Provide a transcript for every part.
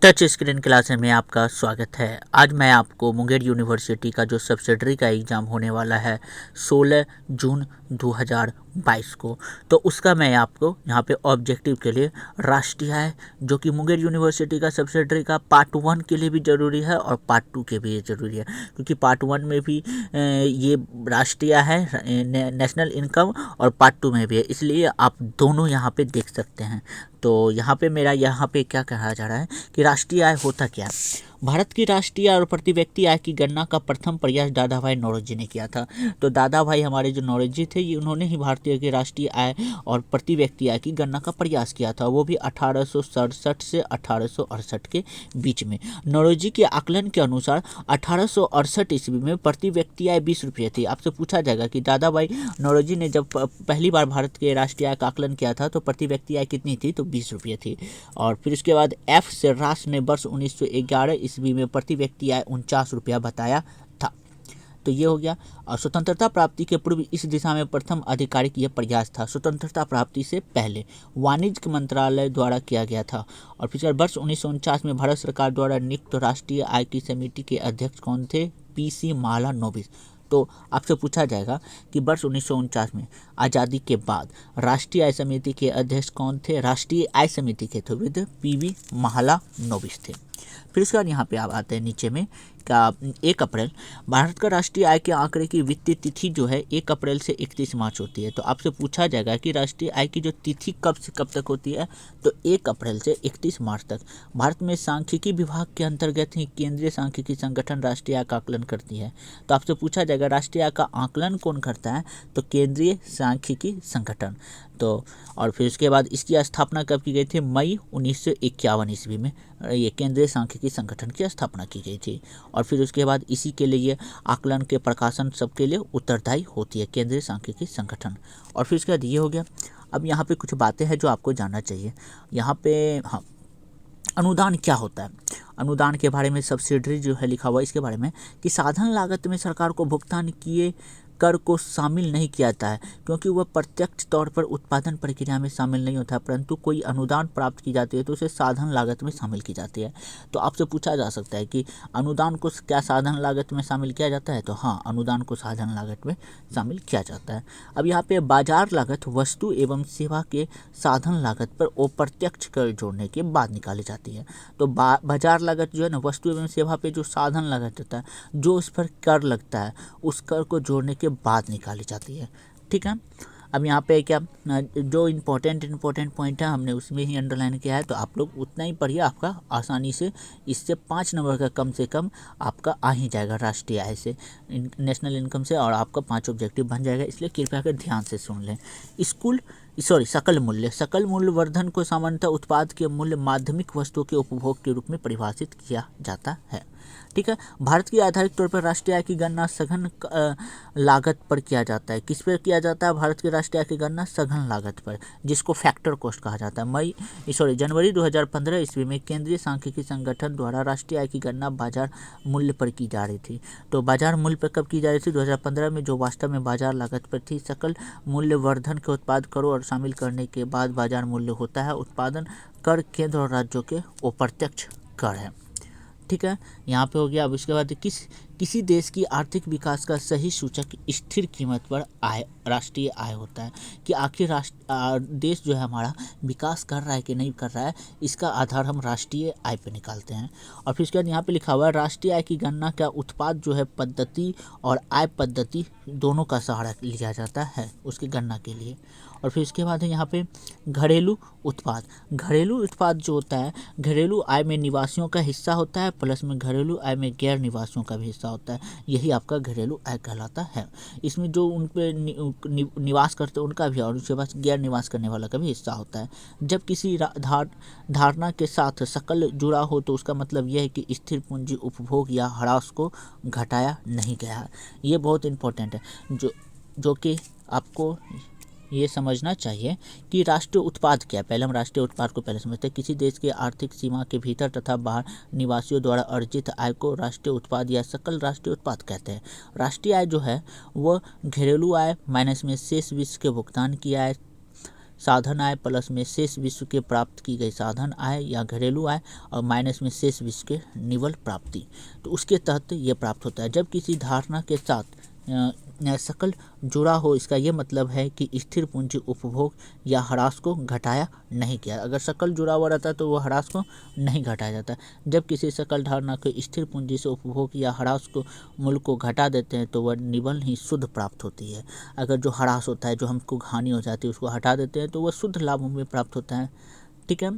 Touch screen class में आपका स्वागत है। आज मैं आपको मुंगेर यूनिवर्सिटी का जो सब्सिडरी का एग्ज़ाम होने वाला है 16 जून 2022 को, तो उसका मैं आपको यहाँ पे ऑब्जेक्टिव के लिए राष्ट्रीय आय, जो कि मुंगेर यूनिवर्सिटी का सब्सिडरी का पार्ट 1 के लिए भी ज़रूरी है और पार्ट 2 के भी ज़रूरी है, क्योंकि पार्ट 1 में भी ये राष्ट्रीय है, नेशनल इनकम, और पार्ट 2 में भी है, इसलिए आप दोनों यहाँ पे देख सकते हैं। तो यहाँ पे मेरा यहाँ पे क्या कहा जा रहा है कि राष्ट्रीय आय होता क्या है। भारत की राष्ट्रीय और प्रति व्यक्ति आय की गणना का प्रथम प्रयास दादा भाई नौरोजी ने किया था। तो दादा भाई हमारे जो नौरोजी थे, ये उन्होंने ही भारतीय की राष्ट्रीय आय और प्रति व्यक्ति आय की गणना का प्रयास किया था, वो भी 1867 से 1868 के बीच में। नौरोजी के आकलन के अनुसार 1868 ईस्वी में प्रति व्यक्ति आय 20 रुपये थी। आपसे पूछा जाएगा कि दादा भाई नौरोजी ने जब पहली बार भारत के राष्ट्रीय आय का आकलन किया था तो प्रति व्यक्ति आय कितनी थी, तो 20 रुपये थी। और फिर उसके बाद एफ से राष्ट्र ने वर्ष 1911 ईस्वी में प्रति व्यक्ति आय 49 रुपया बताया था। तो ये हो गया। और स्वतंत्रता प्राप्ति के पूर्व इस दिशा में प्रथम आधिकारिक यह प्रयास था। स्वतंत्रता प्राप्ति से पहले वाणिज्य मंत्रालय द्वारा किया गया था। और फिर वर्ष 1949 में भारत सरकार द्वारा नियुक्त राष्ट्रीय आय की समिति के अध्यक्ष कौन थे, PC महालनोबिस। तो आपसे पूछा जाएगा कि वर्ष 1949 में आज़ादी के बाद राष्ट्रीय आय समिति के अध्यक्ष कौन थे, राष्ट्रीय आय समिति के थे PV महालनोबिस थे। फिर उसके बाद यहाँ पे आप आते हैं नीचे में का 1 अप्रैल, भारत का राष्ट्रीय आय के आंकड़े की वित्तीय तिथि जो है 1 अप्रैल से 31 मार्च होती है। तो आपसे पूछा जाएगा कि राष्ट्रीय आय की जो तिथि कब से कब तक होती है, तो 1 अप्रैल से 31 मार्च तक। भारत में सांख्यिकी विभाग के अंतर्गत ही केंद्रीय सांख्यिकी संगठन राष्ट्रीय आय का आकलन करती है। तो आपसे पूछा जाएगा राष्ट्रीय आय का आकलन कौन करता है, तो केंद्रीय सांख्यिकी संगठन। तो और फिर उसके बाद इसकी स्थापना कब की गई थी, मई 1951 ईस्वी में ये केंद्रीय सांख्यिकी संगठन की स्थापना की गई थी। और फिर उसके बाद इसी के लिए ये आकलन के प्रकाशन सबके लिए उत्तरदायी होती है केंद्रीय सांख्यिकी संगठन। और फिर उसके बाद ये हो गया। अब यहाँ पे कुछ बातें हैं जो आपको जानना चाहिए। यहाँ पे हाँ, अनुदान क्या होता है। अनुदान के बारे में सब्सिडरी जो है लिखा हुआ है इसके बारे में कि साधन लागत में सरकार को भुगतान किए कर को शामिल नहीं किया जाता है, क्योंकि वह प्रत्यक्ष तौर पर उत्पादन प्रक्रिया में शामिल नहीं होता है, परंतु कोई अनुदान प्राप्त की जाती है तो उसे साधन लागत में शामिल की जाती है। तो आपसे पूछा जा सकता है कि अनुदान को क्या साधन लागत में शामिल किया जाता है, तो हाँ, अनुदान को साधन लागत में शामिल किया जाता है। अब यहाँ पे बाजार लागत वस्तु एवं सेवा के साधन लागत पर अप्रत्यक्ष कर जोड़ने के बाद निकाली जाती है। तो बाजार लागत जो है ना, वस्तु एवं सेवा पे जो साधन लागत होता है, जो उस पर कर लगता है, उस कर को जोड़ने के बाद निकाली जाती है। ठीक है। अब यहाँ पे क्या जो इम्पोर्टेंट पॉइंट है हमने उसमें ही अंडरलाइन किया है, तो आप लोग उतना ही पढ़िए, आपका आसानी से इससे 5 नंबर का कम से कम आपका आ ही जाएगा राष्ट्रीय आय से, नेशनल इनकम से, और आपका 5 ऑब्जेक्टिव बन जाएगा। इसलिए कृपया कर ध्यान से सुन लें। सकल मूल्य वर्धन को सामान्यतः उत्पाद के मूल्य माध्यमिक वस्तुओं के उपभोग के रूप में परिभाषित किया जाता है। ठीक है। भारत की आधारिक तौर पर राष्ट्रीय आय की गणना सघन लागत पर किया जाता है। किस पर किया जाता है भारत की राष्ट्रीय आय की गणना, सघन लागत पर, जिसको फैक्टर कॉस्ट कहा जाता है। जनवरी 2015 ईस्वी में केंद्रीय सांख्यिकी संगठन द्वारा राष्ट्रीय आय की गणना बाजार मूल्य पर की जा रही थी। तो बाजार मूल्य पर कब की जा रही थी, 2015 में, जो वास्तव में बाजार लागत पर थी। सकल मूल्य वर्धन के उत्पाद करों और शामिल करने के बाद बाजार मूल्य होता है। उत्पादन कर केंद्र और राज्यों के अप्रत्यक्ष कर है। ठीक है, यहाँ पे हो गया। अब इसके बाद किसी देश की आर्थिक विकास का सही सूचक स्थिर कीमत पर आय, राष्ट्रीय आय होता है, कि आखिर देश जो है हमारा विकास कर रहा है कि नहीं कर रहा है, इसका आधार हम राष्ट्रीय आय पे निकालते हैं। और फिर उसके बाद यहाँ पे लिखा हुआ है राष्ट्रीय आय की गणना का उत्पाद जो है पद्धति और आय पद्धति दोनों का सहारा लिया जाता है उसकी गणना के लिए। और फिर इसके बाद है यहाँ पे घरेलू उत्पाद जो होता है, घरेलू आय में निवासियों का हिस्सा होता है, प्लस में घरेलू आय में गैर निवासियों का भी हिस्सा होता है। यही आपका घरेलू आय कहलाता है। इसमें जो उन पे निवास करते हैं उनका भी, और उसके बाद गैर निवास करने वाला का भी हिस्सा होता है। जब किसी धारणा के साथ सकल जुड़ा हो तो उसका मतलब यह है कि स्थिर पूंजी उपभोग या ह्रास को घटाया नहीं गया है। ये बहुत इंपॉर्टेंट है, जो कि आपको ये समझना चाहिए कि राष्ट्रीय उत्पाद क्या है। पहले हम राष्ट्रीय उत्पाद को पहले समझते हैं। किसी देश के आर्थिक सीमा के भीतर तथा बाहर निवासियों द्वारा अर्जित आय को राष्ट्रीय उत्पाद या सकल राष्ट्रीय उत्पाद कहते हैं। राष्ट्रीय आय जो है वह घरेलू आय माइनस में शेष विश्व के भुगतान की आय साधन आय प्लस में शेष विश्व के प्राप्त की गई साधन आय या घरेलू आय और माइनस में शेष विश्व के निवल प्राप्ति, तो उसके तहत ये प्राप्त होता है। जब किसी धारणा के साथ सकल जुड़ा हो, इसका ये मतलब है कि स्थिर पूंजी उपभोग या ह्रास को घटाया नहीं किया। अगर सकल जुड़ा हुआ रहता है तो वो ह्रास को नहीं घटाया जाता। जब किसी सकल धारणा को स्थिर पूंजी से उपभोग या ह्रास को मूल्य को घटा देते हैं तो वह निवल ही शुद्ध प्राप्त होती है। अगर जो ह्रास होता है, जो हमको हानि हो जाती है, उसको हटा देते हैं तो वह शुद्ध लाभ हमें प्राप्त होता है। ठीक है,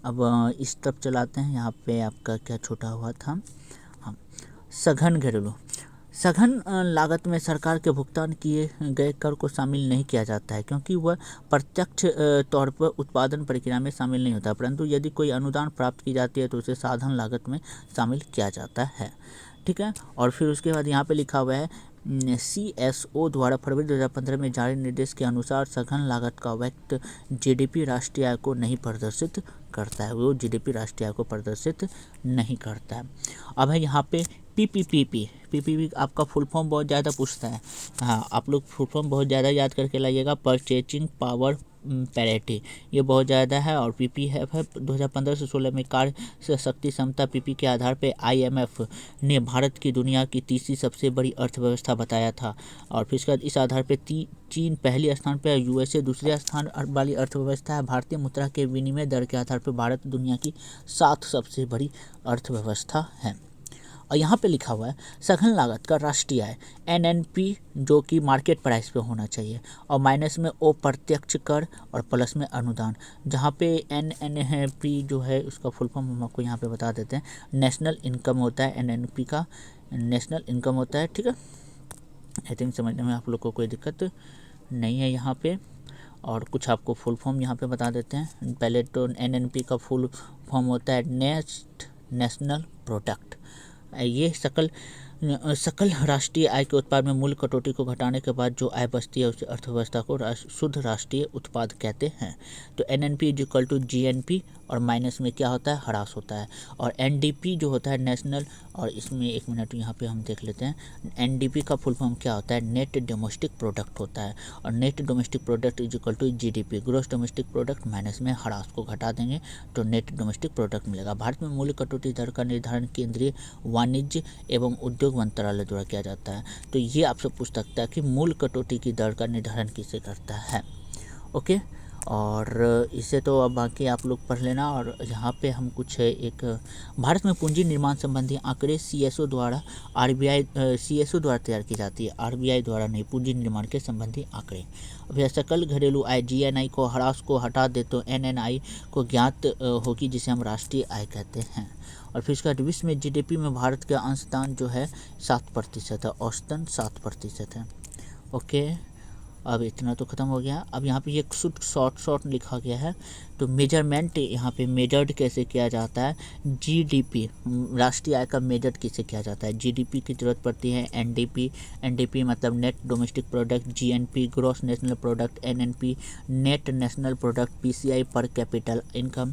अब इस तरफ चलाते हैं। यहाँ पे आपका क्या छूटा हुआ था? हाँ, सघन घरेलू। सघन लागत में सरकार के भुगतान किए गए कर को शामिल नहीं किया जाता है, क्योंकि वह प्रत्यक्ष तौर पर उत्पादन प्रक्रिया में शामिल नहीं होता, परंतु यदि कोई अनुदान प्राप्त की जाती है तो उसे साधन लागत में शामिल किया जाता है। ठीक है, और फिर उसके बाद यहाँ पे लिखा हुआ है CSO द्वारा फरवरी 2015 में जारी निर्देश के अनुसार सघन लागत का व्यक्त GDP राष्ट्रीय आय को नहीं प्रदर्शित करता है, वो GDP राष्ट्रीय आय को प्रदर्शित नहीं करता है। अब है यहाँ पे PPP आपका फुल फॉर्म बहुत ज़्यादा पूछता है। हाँ, आप लोग फुल फॉर्म बहुत ज़्यादा याद करके लाइएगा। परचेजिंग पावर पैरिटी, ये बहुत ज़्यादा है। और PPF है 2015 से 16 में कार्य शक्ति क्षमता PP के आधार पर IMF ने भारत की दुनिया की तीसरी सबसे बड़ी अर्थव्यवस्था बताया था। और फिर इसके बाद इस आधार पर चीन पहले स्थान पर, USA दूसरे स्थान वाली अर्थव्यवस्था है। भारतीय मुद्रा के विनिमय दर के आधार पर भारत दुनिया की 7 सबसे बड़ी अर्थव्यवस्था है। और यहाँ पे लिखा हुआ है सघन लागत का राष्ट्रीय आय NNP जो कि मार्केट प्राइस पे होना चाहिए, और माइनस में अप्रत्यक्ष कर और प्लस में अनुदान। जहाँ पे NNP जो है उसका फुल फॉर्म हम आपको यहाँ पे बता देते हैं। नेशनल इनकम होता है NNP का, नेशनल इनकम होता है। ठीक है, आई थिंक समझने में आप लोग को कोई दिक्कत नहीं है यहाँ पे। और कुछ आपको फुल फॉर्म यहाँ पे बता देते हैं। पहले तो NNP का फुल फॉर्म होता है नेशनल प्रोडक्ट। ये सकल राष्ट्रीय आय के उत्पाद में मूल्य कटौती को घटाने के बाद जो आय बचती है उस अर्थव्यवस्था को शुद्ध राष्ट्रीय उत्पाद कहते हैं। तो NNP = GNP और माइनस में क्या होता है? ह्रास होता है। और NDP जो होता है नेशनल, और इसमें एक मिनट यहाँ पे हम देख लेते हैं। NDP का फुल फॉर्म क्या होता है? नेट डोमेस्टिक प्रोडक्ट होता है। और net domestic product = GDP, gross domestic product minus में ह्रास को घटा देंगे तो नेट डोमेस्टिक प्रोडक्ट मिलेगा। भारत में मूल्य कटौती दर का निर्धारण केंद्रीय वाणिज्य एवं उद्योग मंत्रालय द्वारा किया जाता है। तो ये आपसे पूछ सकता है कि मूल्य कटौती की दर का निर्धारण किसे करता है। ओके, और इसे तो अब बाकी आप लोग पढ़ लेना। और यहाँ पे हम कुछ एक भारत में पूंजी निर्माण संबंधी आंकड़े CSO द्वारा CSO द्वारा तैयार की जाती है, RBI द्वारा नहीं। पूंजी निर्माण के संबंधी आंकड़े। अब सकल घरेलू आय GNI को ह्रास को हटा दे तो NNI को ज्ञात होगी, जिसे हम राष्ट्रीय आय कहते हैं। और फिर इसका विश्व में GDP में भारत का अंशदान जो है 7% है, औसतन 7% है। ओके, अब इतना तो ख़त्म हो गया। अब यहाँ पे ये शॉर्ट लिखा गया है। तो मेजरमेंट यहाँ पे मेजर्ड कैसे किया जाता है? GDP राष्ट्रीय आय का मेजर किसे किया जाता है? GDP की जरूरत पड़ती है। NDP मतलब net domestic product, GNP gross national product, NNP net national product, PCI पर कैपिटल इनकम।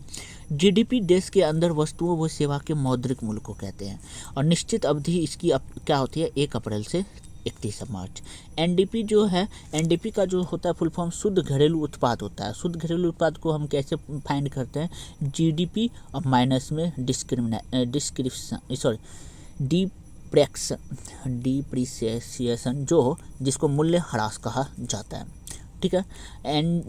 GDP देश के अंदर वस्तुओं व सेवा के मौद्रिक मूल्य को कहते हैं। और निश्चित अवधि इसकी क्या होती है? 1 अप्रैल से 31 मार्च। NDP जो है, NDP का जो होता है फुल फॉर्म शुद्ध घरेलू उत्पाद होता है। शुद्ध घरेलू उत्पाद को हम कैसे फाइंड करते हैं? GDP और माइनस में डिप्रिसिएशन जो जिसको मूल्य ह्रास कहा जाता है। ठीक है,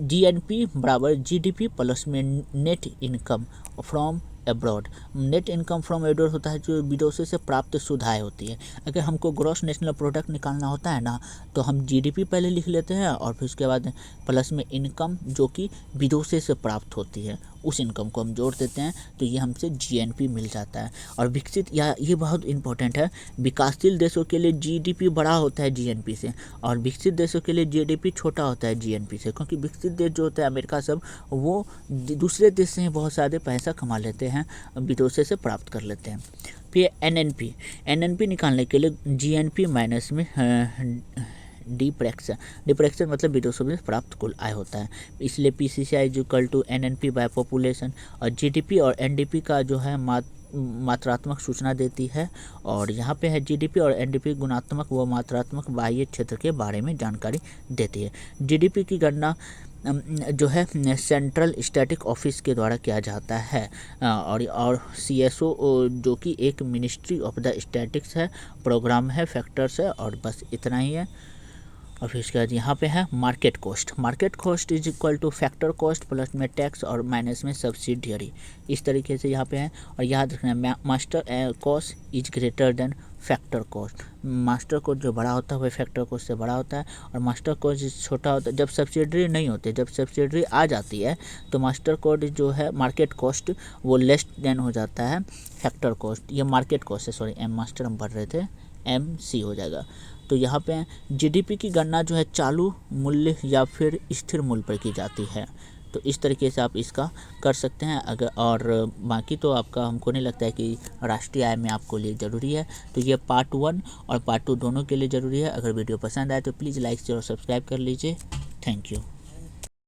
GNP बराबर GDP प्लस में net income from abroad. Net income from abroad होता है जो विदेशों से प्राप्त शुद्ध आय होती है। अगर हमको ग्रॉस नेशनल प्रोडक्ट निकालना होता है ना, तो हम GDP पहले लिख लेते हैं और फिर उसके बाद प्लस में इनकम जो कि विदेशों से प्राप्त होती है, उस इनकम को हम जोड़ देते हैं तो ये हमसे GNP मिल जाता है। और विकसित, या ये बहुत इंपॉर्टेंट है, विकासशील देशों के लिए GDP बड़ा होता है GNP से, और विकसित देशों के लिए GDP छोटा होता है GNP से। क्योंकि विकसित देश जो होता है अमेरिका सब, वो दूसरे देश से बहुत ज़्यादा पैसा कमा लेते हैं, विदेशों से प्राप्त कर लेते हैं। फिर NNP निकालने के लिए GNP माइनस में डिप्रेक्शन मतलब विदेशों में प्राप्त कुल आय होता है। इसलिए PCCI = NNP बाय पॉपुलेशन। और GDP और NDP का जो है मात्रात्मक सूचना देती है। और यहाँ पे है GDP और NDP गुणात्मक व मात्रात्मक बाह्य क्षेत्र के बारे में जानकारी देती है। GDP की गणना जो है सेंट्रल स्टैटिक ऑफिस के द्वारा किया जाता है। और CSO जो कि एक मिनिस्ट्री ऑफ द स्टैटिक्स है, प्रोग्राम है, फैक्टर्स है, और बस इतना ही है। और फिर इसके बाद यहाँ पे है market cost. Market cost is equal two factor cost plus में टैक्स और माइनस में सब्सिडियरी, इस तरीके से यहाँ पे है। और याद रखना master cost is greater than factor cost. Master cost जो बड़ा होता है वह फैक्टर कॉस्ट से बड़ा होता है, और मास्टर कॉस्ट छोटा होता है जब सब्सिडरी नहीं होती। जब सब्सिडरी आ जाती है तो मास्टर कॉस्ट जो है मार्केट कॉस्ट वो लेस देन हो जाता है फैक्टर कॉस्ट। ये मार्केट कॉस्ट है, सॉरी एम मास्टर हम पढ़ रहे थे, MC हो जाएगा। तो यहाँ पे GDP की गणना जो है चालू मूल्य या फिर स्थिर मूल्य पर की जाती है। तो इस तरीके से आप इसका कर सकते हैं। अगर और बाकी तो आपका हमको नहीं लगता है कि राष्ट्रीय आय में आपको लिए ज़रूरी है। तो ये पार्ट 1 और पार्ट 2 दोनों के लिए ज़रूरी है। अगर वीडियो पसंद आए तो प्लीज़ लाइक शेयर और सब्सक्राइब कर लीजिए। Thank you.